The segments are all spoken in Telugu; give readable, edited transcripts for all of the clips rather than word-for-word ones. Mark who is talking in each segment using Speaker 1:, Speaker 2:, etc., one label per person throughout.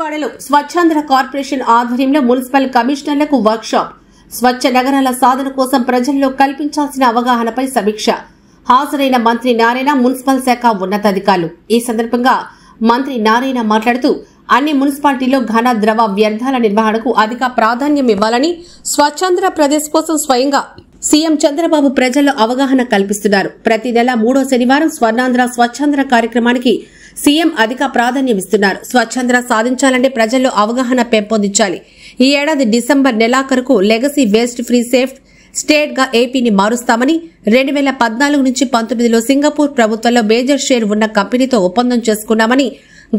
Speaker 1: విజయవాడలో స్వచ్ఛాంధ్ర కార్పొరేషన్ ఆధ్వర్యంలో మున్సిపల్ కమిషనర్లకు వర్క్షాప్. స్వచ్ఛ నగరాల సాధన కోసం ప్రజల్లో కల్పించాల్సిన అవగాహనపై సమీక్ష. హాజరైన మంత్రి నారాయణ, మున్సిపల్ శాఖ ఉన్నతాధికారులు. ఈ సందర్భంగా మంత్రి నారాయణ మాట్లాడుతూ అన్ని మున్సిపాలిటీల్లో ఘన ద్రవ వ్యర్థాల నిర్వహణకు అధిక ప్రాధాన్యం ఇవ్వాలని, స్వచ్ఛాంధ్ర ప్రదేశ్ కోసం స్వయంగా సీఎం చంద్రబాబు ప్రజల్లో అవగాహన కల్పిస్తున్నారు. ప్రతి నెల 3వ శనివారం స్వర్ణాంధ్ర స్వచ్ఛాంధ్ర కార్యక్రమానికి సీఎం అధిక ప్రాధాన్యమిస్తున్నారు. స్వచ్ఛాంధ్ర సాధించాలంటే ప్రజల్లో అవగాహన పెంపొందించాలి. ఈ ఏడాది డిసెంబర్ నెలాఖరుకు legacy waste free safe state గా ఏపీని మారుస్తామని, 2014 నుంచి 19లో సింగపూర్ ప్రభుత్వంలో మేజర్ షేర్ ఉన్న కంపెనీతో ఒప్పందం చేసుకున్నామని,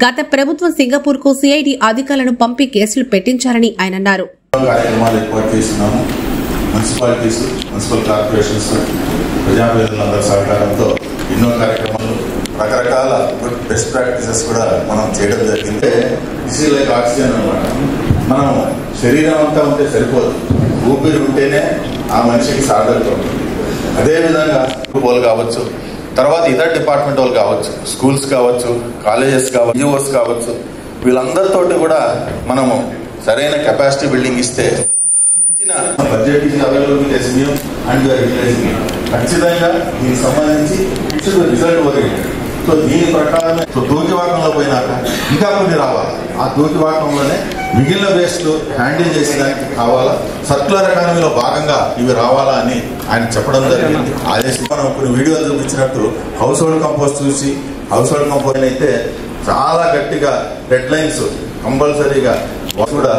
Speaker 1: గత ప్రభుత్వం సింగపూర్ కు సిఐడి అధికారులను పంపి కేసులు పెట్టించారని ఆయన అన్నారు.
Speaker 2: మున్సిపాలిటీస్, మున్సిపల్ కార్పొరేషన్స్, ప్రజాప్రతినిధులందరి సహకారంతో ఎన్నో కార్యక్రమాలు, రకరకాల బెస్ట్ ప్రాక్టీసెస్ కూడా మనం చేయడం జరిగింది. దిస్ ఈజ్ లైక్ ఆక్సిజన్ అన్నమాట. మనం శరీరం అంతా ఉంటే సరిపోదు, ఊపిరి ఉంటేనే ఆ మనిషికి సాధన ఉంటుంది. అదేవిధంగా వాళ్ళు కావచ్చు, తర్వాత ఇతర డిపార్ట్మెంట్ వాళ్ళు కావచ్చు, స్కూల్స్ కావచ్చు, కాలేజెస్ కావచ్చు, యూనివర్స్ కావచ్చు, వీళ్ళందరితోటి కూడా మనము సరైన కెపాసిటీ బిల్డింగ్ ఇస్తే budget is available with SBM and you're utilising it. ఖచ్చితంగా దీనికి సంబంధించి ఇట్స్ రిజల్ట్ ఓరియంటెడ్. సో దీని ప్రకారమే తూకివాకంలో పోయినాక ఇంకా కొన్ని రావాలి. ఆ తూకివాకంలోనే మిగిలిన వేస్ట్ హ్యాండిల్ చేసేదానికి కావాలా, సర్క్యులర్ ఎకానమీలో భాగంగా ఇవి రావాలా అని ఆయన చెప్పడం జరిగింది. ఆదేశం మనం కొన్ని వీడియోలు చూపించినట్టు హౌస్ హోల్డ్ కంపోస్ట్ చూసి, హౌస్ హోల్డ్ కంపోస్ట్ అయితే చాలా గట్టిగా డెడ్ లైన్స్ కంపల్సరీగా కూడా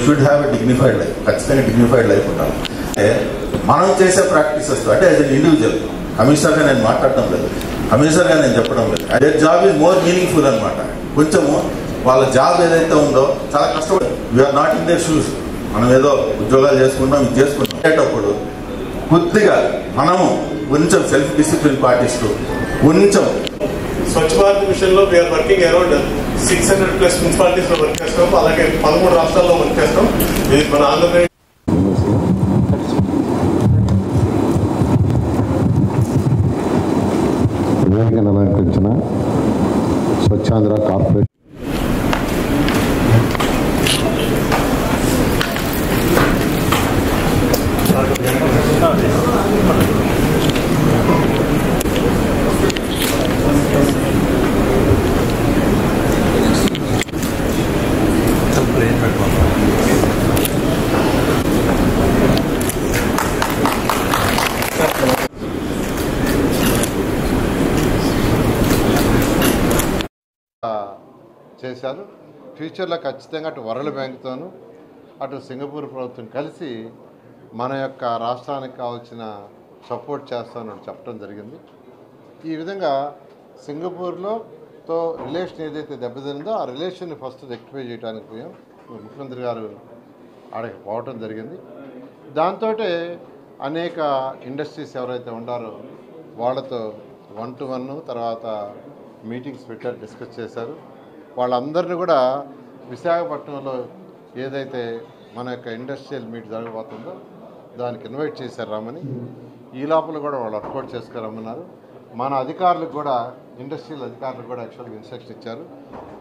Speaker 2: should have a dignified life. ఖచ్చితంగా డిగ్నిఫైడ్ లైఫ్ ఉండాలి. అంటే మనం చేసే ప్రాక్టీసెస్ అంటే యాజ్ అన్ ఇండివిజువల్, కమిషనర్గా నేను మాట్లాడటం లేదు, కమిషనర్గా నేను చెప్పడం లేదు. అదే జాబ్ ఈజ్ మోర్ మీనింగ్ఫుల్ అనమాట. కొంచెము వాళ్ళ జాబ్ ఏదైతే ఉందో చాలా కష్టపడి, we're not in their shoes. మనం ఏదో ఉద్యోగాలు చేసుకుంటాం, ఇది చేసుకుంటాం అనేటప్పుడు కొద్దిగా మనము కొంచెం సెల్ఫ్ డిసిప్లిన్ పాటిస్తూ కొంచెం
Speaker 3: స్వచ్ఛ భారత్ మిషన్ లో వీఆర్ వర్కింగ్ అరౌండ్ 600+ మున్సిపాలిటీస్ లో వర్క్ చేస్తాం. అలాగే 13 రాష్ట్రాల్లో వర్క్ చేస్తాం. ఇది మన ఆంధ్రప్రదేశ్
Speaker 4: అలంకరించిన స్వచ్ఛాంధ్ర కార్పొరేషన్
Speaker 5: చేశారు. ఫ్యూచర్లో ఖచ్చితంగా అటు వరల్డ్ బ్యాంక్తోనూ అటు సింగపూర్ ప్రభుత్వం కలిసి మన యొక్క రాష్ట్రానికి కావాల్సిన సపోర్ట్ చేస్తామని చెప్పడం జరిగింది. ఈ విధంగా సింగపూర్తో రిలేషన్ ఏదైతే దెబ్బతిందో ఆ రిలేషన్ని ఫస్ట్ రెక్టిఫై చేయడానికి పోయాం. ముఖ్యమంత్రి గారు ఆడకి పోవటం జరిగింది. దాంతో అనేక ఇండస్ట్రీస్ ఎవరైతే ఉండారో వాళ్ళతో 1-to-1 తర్వాత మీటింగ్స్ పెట్టారు, డిస్కస్ చేశారు. వాళ్ళందరినీ కూడా విశాఖపట్నంలో ఏదైతే మన యొక్క ఇండస్ట్రియల్ మీట్ జరగబోతుందో దానికి ఇన్వైట్ చేశారు రమ్మని. ఈ లోపల కూడా వాళ్ళు వర్కౌట్ చేసుకురమ్మన్నారు. మన అధికారులకు కూడా, ఇండస్ట్రియల్ అధికారులకు కూడా యాక్చువల్గా ఇన్స్ట్రక్షన్ ఇచ్చారు.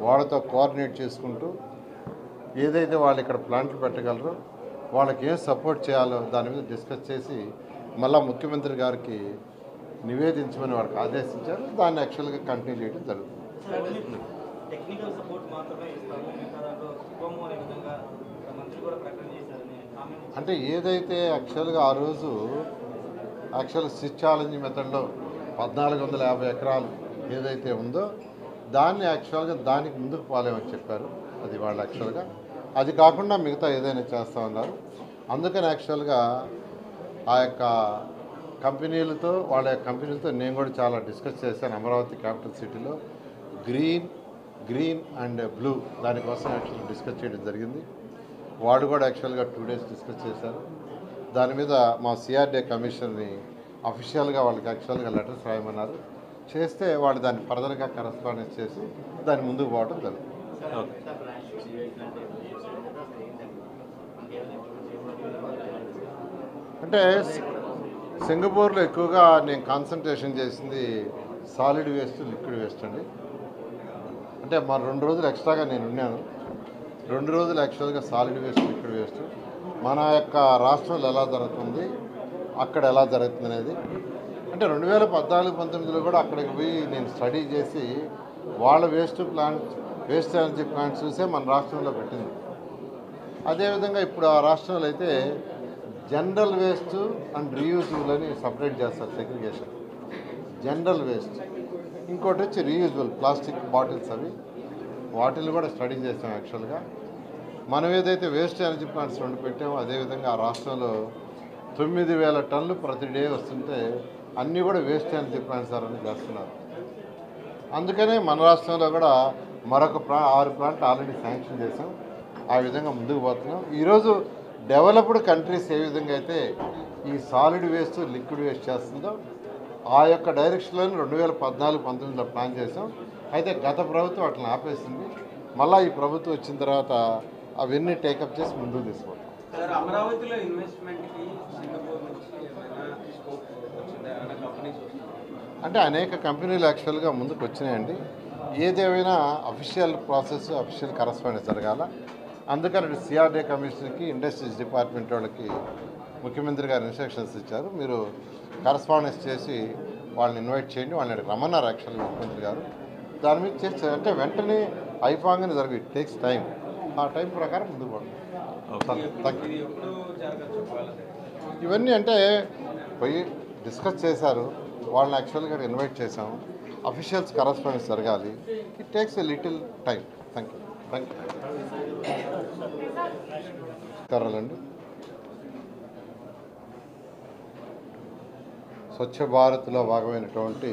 Speaker 5: వాళ్ళతో కోఆర్డినేట్ చేసుకుంటూ ఏదైతే వాళ్ళు ఇక్కడ ప్లాంట్లు పెట్టగలరో వాళ్ళకి ఏం సపోర్ట్ చేయాలో దాని మీద డిస్కస్ చేసి మళ్ళీ ముఖ్యమంత్రి గారికి నివేదించమని వాళ్ళకి ఆదేశించారు. దాన్ని యాక్చువల్గా కంటిన్యూ చేయడం జరుగుతుంది. అంటే ఏదైతే యాక్చువల్గా ఆ రోజు స్విచ్ ఛాలెంజ్ మెథడ్లో 1450 ఎకరాలు ఏదైతే ఉందో దాన్ని యాక్చువల్గా దానికి ముందుకు పోలేమని చెప్పారు. అది వాళ్ళు యాక్చువల్గా అది కాకుండా మిగతా ఏదైనా చేస్తామన్నారు. అందుకని యాక్చువల్గా ఆ యొక్క కంపెనీలతో వాళ్ళ కంపెనీలతో నేను కూడా చాలా డిస్కస్ చేశాను. అమరావతి క్యాపిటల్ సిటీలో గ్రీన్ అండ్ బ్లూ దానికోసం యాక్చువల్గా డిస్కస్ చేయడం జరిగింది. వాళ్ళు కూడా యాక్చువల్గా 2 days డిస్కస్ చేశారు. దాని మీద మా సిఆర్డీఏ కమిషన్ని అఫీషియల్గా వాళ్ళకి యాక్చువల్గా లెటర్స్ రాయమన్నారు. చేస్తే వాళ్ళు దాన్ని ఫర్దర్గా కరెస్పాండెన్స్ చేసి దాన్ని ముందుకు పోవడం జరుగుతుంది. అంటే సింగపూర్లో ఎక్కువగా నేను కాన్సన్ట్రేషన్ చేసింది సాలిడ్ వేస్ట్, లిక్విడ్ వేస్ట్ అండి. అంటే మా 2 రోజులు ఎక్స్ట్రాగా నేను ఉన్నాను. 2 రోజులు యాక్చువల్గా సాలిడ్ వేస్ట్ లిక్విడ్ వేస్ట్ మన యొక్క రాష్ట్రంలో ఎలా జరుగుతుంది, అక్కడ ఎలా జరుగుతుంది అనేది. అంటే 2014-19లో కూడా అక్కడికి పోయి నేను స్టడీ చేసి వాళ్ళ వేస్ట్ ఎనర్జీ ప్లాంట్ చూసే మన రాష్ట్రంలో పెట్టింది. అదేవిధంగా ఇప్పుడు ఆ రాష్ట్రంలో అయితే జనరల్ వేస్ట్ అండ్ రీయూజబుల్ అని సపరేట్ చేస్తారు సెగ్రిగేషన్. జనరల్ వేస్ట్, ఇంకోటి వచ్చి రీయూజబుల్ ప్లాస్టిక్ బాటిల్స్, అవి వాటిని కూడా స్టడీ చేసాం. యాక్చువల్గా మనం ఏదైతే వేస్ట్ ఎనర్జీ ప్లాంట్స్ 2 పెట్టామో అదేవిధంగా ఆ రాష్ట్రంలో 9,000 టన్నులు ప్రతి డే వస్తుంటే అన్నీ కూడా వేస్ట్ ఎనర్జీ ప్లాంట్స్ అని చేస్తున్నారు. అందుకనే మన రాష్ట్రంలో కూడా మరొక 6 ప్లాంట్లు ఆల్రెడీ శాంక్షన్ చేసాం. ఆ విధంగా ముందుకు పోతున్నాం. ఈరోజు డెవలప్డ్ కంట్రీస్ ఏ విధంగా అయితే ఈ సాలిడ్ వేస్ట్ లిక్విడ్ వేస్ట్ చేస్తుందో ఆ యొక్క డైరెక్షన్లోనే 2014-19లో ప్లాన్ చేసాం. అయితే గత ప్రభుత్వం అట్లా ఆపేసింది. మళ్ళీ ఈ ప్రభుత్వం వచ్చిన తర్వాత అవన్నీ టేకప్ చేసి ముందుకు తీసుకుంటాం.
Speaker 6: అమరావతిలో ఇన్వెస్ట్మెంట్కి సింగపూర్ నుంచి ఏమైనా స్కోప్ వచ్చిందా? కంపెనీస్
Speaker 5: అంటే అనేక కంపెనీలు యాక్చువల్గా ముందుకు వచ్చినాయండి. ఏదేమైనా అఫీషియల్ ప్రాసెస్, అఫీషియల్ కరస్పాండెన్స్ జరగాల. అందుకని సిఆర్డీఏ కమిషనర్కి, ఇండస్ట్రీస్ డిపార్ట్మెంట్ వాళ్ళకి ముఖ్యమంత్రి గారు ఇన్స్ట్రక్షన్స్ ఇచ్చారు. మీరు కరస్పాండెన్స్ చేసి వాళ్ళని ఇన్వైట్ చేయండి, వాళ్ళని రమ్మన్నారు యాక్చువల్గా ముఖ్యమంత్రి గారు. దాని మీద చేస్తే అంటే వెంటనే అయిపోగానే జరగదు, ఇట్ టేక్స్ టైం. ఆ టైం ప్రకారం ముందుకు పోండి. ఇవన్నీ అంటే పోయి డిస్కస్ చేశారు, వాళ్ళని యాక్చువల్గా ఇన్వైట్ చేసాము. అఫీషియల్స్ కరస్పాండెన్స్ జరగాలి. It takes a little time. Thank you. అండి స్వచ్ఛ భారత్లో భాగమైనటువంటి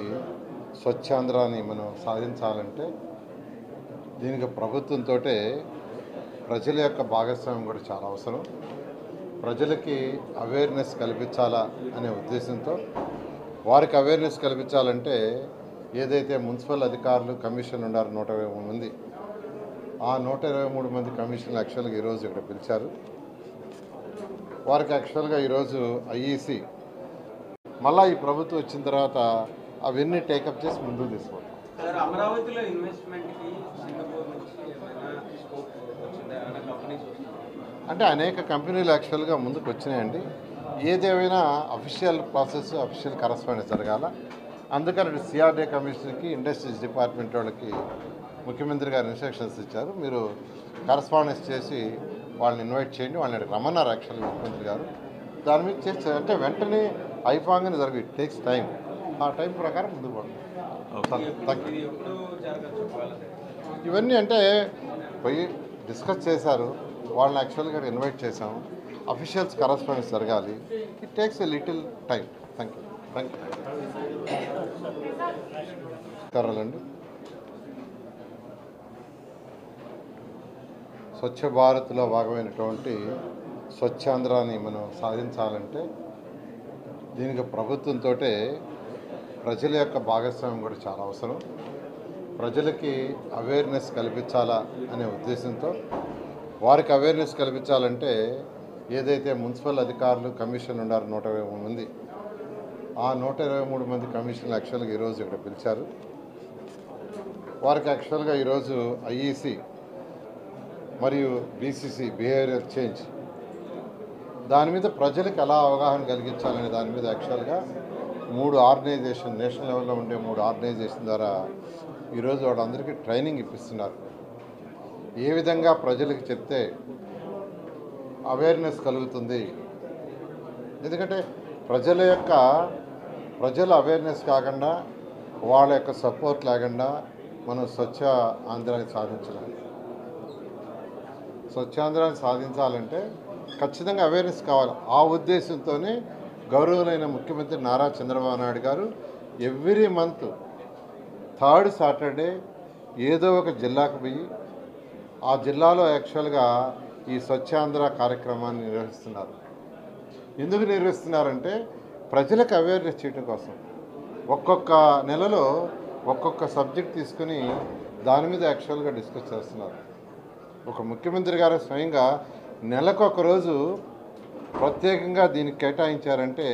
Speaker 5: స్వచ్ఛాంధ్రాన్ని మనం సాధించాలంటే దీనికి ప్రభుత్వంతో ప్రజల యొక్క భాగస్వామ్యం కూడా చాలా అవసరం. ప్రజలకి అవేర్నెస్ కల్పించాలా అనే ఉద్దేశంతో వారికి అవేర్నెస్ కల్పించాలంటే ఏదైతే మున్సిపల్ అధికారులు కమిషన్ ఉన్నారు 123 మంది, ఆ 123 మంది కమిషన్లు యాక్చువల్గా ఈరోజు ఇక్కడ పిలిచారు. వారికి యాక్చువల్గా ఈరోజు ఐఈసి మళ్ళీ ఈ ప్రభుత్వం వచ్చిన తర్వాత అవన్నీ టేకప్ చేసి ముందుకు తీసుకుంటాం.
Speaker 6: అమరావతిలో ఇన్వెస్ట్మెంట్కి సింగపూర్ నుంచి ఏమైనా స్కోప్ వచ్చిందా? కంపెనీస్
Speaker 5: అంటే అనేక కంపెనీలు యాక్చువల్గా ముందుకు వచ్చినాయండి. ఏదేమైనా అఫీషియల్ ప్రాసెస్, అఫీషియల్ కరస్పాండెన్స్ జరగాల. అందుకని సిఆర్డీఏ కమిషనర్కి, ఇండస్ట్రీస్ డిపార్ట్మెంట్ వాళ్ళకి ముఖ్యమంత్రి గారు ఇన్స్ట్రక్షన్స్ ఇచ్చారు. మీరు కరస్పాండెన్స్ చేసి వాళ్ళని ఇన్వైట్ చేయండి, వాళ్ళని రమ్మన్నారు యాక్చువల్గా ముఖ్యమంత్రి గారు. దాని మీద చేస్తే అంటే వెంటనే అయిపోగానే జరగదు, ఇట్ టేక్స్ టైం. ఆ టైం ప్రకారం ముందుకు పోండి. ఇవన్నీ అంటే పోయి డిస్కస్ చేశారు, వాళ్ళని యాక్చువల్గా ఇన్వైట్ చేసాము. అఫీషియల్స్ కరస్పాండెన్స్ జరగాలి. It takes a little time. Thank you. అండి స్వచ్ఛ భారత్లో భాగమైనటువంటి స్వచ్ఛాంధ్రాన్ని మనం సాధించాలంటే దీనికి ప్రభుత్వంతో ప్రజల యొక్క భాగస్వామ్యం కూడా చాలా అవసరం. ప్రజలకి అవేర్నెస్ కల్పించాలా అనే ఉద్దేశంతో వారికి అవేర్నెస్ కల్పించాలంటే ఏదైతే మున్సిపల్ అధికారులు కమిషన్ ఉన్నారు 123 మంది, ఆ 123 మంది కమిషన్లు యాక్చువల్గా ఈరోజు ఇక్కడ పిలిచారు. వారికి యాక్చువల్గా ఈరోజు ఐఈసి మరియు బీసీసీ బిహేవియర్ చేంజ్ దాని మీద ప్రజలకు ఎలా అవగాహన కలిగించాలనే దాని మీద యాక్చువల్గా 3 ఆర్గనైజేషన్, నేషనల్ లెవెల్లో ఉండే 3 ఆర్గనైజేషన్ ద్వారా ఈరోజు వాళ్ళందరికీ ట్రైనింగ్ ఇప్పిస్తున్నారు. ఏ విధంగా ప్రజలకు చెప్తే అవేర్నెస్ కలుగుతుంది. ఎందుకంటే ప్రజల అవేర్నెస్ కాకుండా వాళ్ళ యొక్క సపోర్ట్ లేకుండా మనం స్వచ్ఛ ఆంధ్రాన్ని సాధించలేము. స్వచ్ఛాంధ్రాన్ని సాధించాలంటే ఖచ్చితంగా అవేర్నెస్ కావాలి. ఆ ఉద్దేశంతోనే గౌరవులైన ముఖ్యమంత్రి నారా చంద్రబాబు నాయుడు గారు ఎవ్రీ మంత్ 3rd సాటర్డే ఏదో ఒక జిల్లాకు పోయి ఆ జిల్లాలో యాక్చువల్గా ఈ స్వచ్ఛాంధ్ర కార్యక్రమాన్ని నిర్వహిస్తున్నారు. ఎందుకు నిర్వహిస్తున్నారంటే ప్రజలకు అవేర్నెస్ చేయడం కోసం. ఒక్కొక్క నెలలో ఒక్కొక్క సబ్జెక్ట్ తీసుకుని దాని మీద యాక్చువల్గా డిస్కస్ చేస్తున్నారు. ఒక ముఖ్యమంత్రి గారు స్వయంగా నెలకు రోజు ప్రత్యేకంగా దీనికి కేటాయించారంటే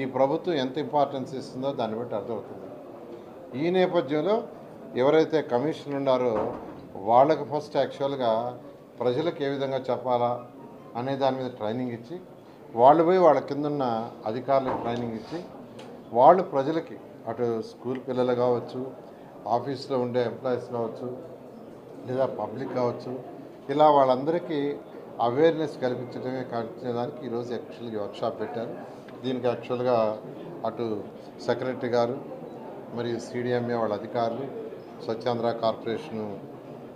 Speaker 5: ఈ ప్రభుత్వం ఎంత ఇంపార్టెన్స్ ఇస్తుందో దాన్ని బట్టి అర్థమవుతుంది. ఈ నేపథ్యంలో ఎవరైతే కమిషన్ ఉన్నారో వాళ్ళకు ఫస్ట్ యాక్చువల్గా ప్రజలకు ఏ విధంగా చెప్పాలా అనే దాని మీద ట్రైనింగ్ ఇచ్చి, వాళ్ళు పోయి వాళ్ళ కిందున్న అధికారులకు ట్రైనింగ్ ఇచ్చి, వాళ్ళు ప్రజలకి అటు స్కూల్ పిల్లలు కావచ్చు, ఆఫీస్లో ఉండే ఎంప్లాయీస్ కావచ్చు, లేదా పబ్లిక్ కావచ్చు, ఇలా వాళ్ళందరికీ అవేర్నెస్ కల్పించడానికి ఈరోజు యాక్చువల్గా వర్క్షాప్ పెట్టారు. దీనికి యాక్చువల్గా అటు సెక్రటరీ గారు మరియు సిడిఎంఏ వాళ్ళ అధికారులు, స్వచ్ఛాంధ్ర కార్పొరేషన్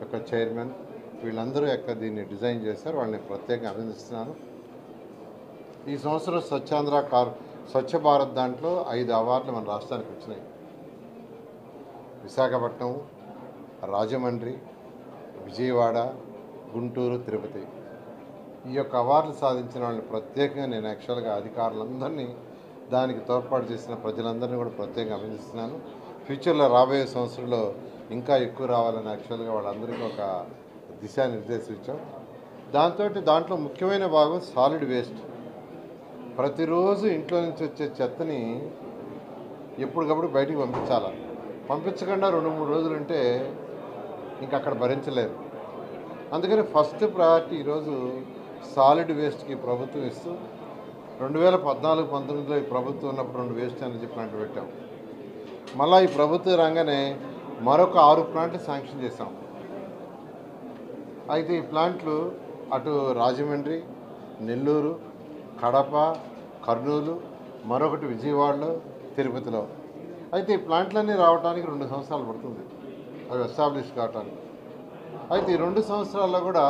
Speaker 5: యొక్క చైర్మన్, వీళ్ళందరూ దీన్ని డిజైన్ చేశారు. వాళ్ళని ప్రత్యేకంగా అభినందిస్తున్నాను. ఈ సంవత్సరం స్వచ్ఛ భారత్ దాంట్లో 5 అవార్డులు మన రాష్ట్రానికి వచ్చినాయి. విశాఖపట్నం, రాజమండ్రి, విజయవాడ, గుంటూరు, తిరుపతి. ఈ యొక్క అవార్డులు సాధించిన వాళ్ళని ప్రత్యేకంగా నేను యాక్చువల్గా అధికారులందరినీ, దానికి తోడ్పాటు చేసిన ప్రజలందరినీ కూడా ప్రత్యేకంగా అభినందిస్తున్నాను. ఫ్యూచర్లో రాబోయే సంవత్సరంలో ఇంకా ఎక్కువ రావాలని యాక్చువల్గా వాళ్ళందరికీ ఒక దిశానిర్దేశం ఇచ్చాం. దాంట్లో ముఖ్యమైన భాగం సాలిడ్ వేస్ట్. ప్రతిరోజు ఇంట్లో నుంచి వచ్చే చెత్తని ఎప్పటికప్పుడు బయటికి పంపించకుండా 2-3 రోజులు ఉంటే ఇంకా అక్కడ భరించలేరు. అందుకని ఫస్ట్ ప్రయారిటీ ఈరోజు సాలిడ్ వేస్ట్కి ప్రభుత్వం ఇస్తూ 2014-19లో ఈ ప్రభుత్వం ఉన్నప్పుడు 2 వేస్ట్ ఎనర్జీ ప్లాంట్లు పెట్టాం. మళ్ళీ ఈ ప్రభుత్వం రాగానే మరొక 6 ప్లాంట్లు శాంక్షన్ చేశాం. అయితే ఈ ప్లాంట్లు అటు రాజమండ్రి, నెల్లూరు, కడప, కర్నూలు, మరొకటి విజయవాడలో, తిరుపతిలో. అయితే ఈ ప్లాంట్లన్నీ రావడానికి 2 సంవత్సరాలు పడుతుంది అవి ఎస్టాబ్లిష్ కావడానికి. అయితే ఈ 2 సంవత్సరాల్లో కూడా